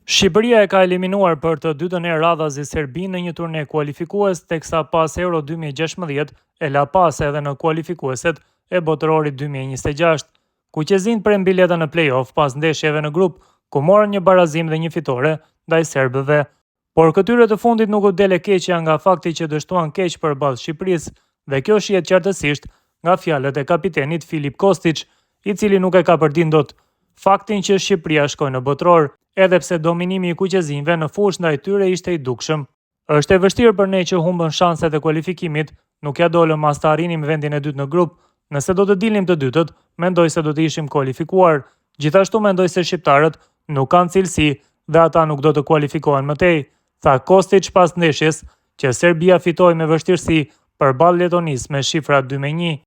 Shqipëria e ka eliminuar për të dytën herë radhazi Serbinë në një turne kualifikues, teksa pas Euro 2016 e la pas edhe në kualifikueset e botërorit 2026. Kuqezinjt pren bileta në play-off pas ndeshjeve në grup, ku morën një barazim dhe një fitore ndaj serbëve. Por këtyre të fundit nuk u dele keqja nga fakti që dështuan keq përballë Shqipërisë, dhe kjo shihet qartësisht nga fjalët e kapitenit Filip Kostić, i cili nuk e ka përdin dot faktin që Shqipëria shkoi në botëror, edhe pse dominimi i kuqezinjve në fushë ndaj tyre ishte i dukshëm. Është e vështirë për ne që humbën shanset e kualifikimit, nuk ja dolëm as të arrinim vendin e dytë në grup. Nëse do të dilnim të dytët, mendoj se do të ishim kualifikuar. Gjithashtu mendoj se shqiptarët nuk kanë cilësi dhe ata nuk do të kualifikohen më tej, tha Kostić pas ndeshjes që Serbia fitoi me vështirësi përballë Letonisë me shifra 2-1.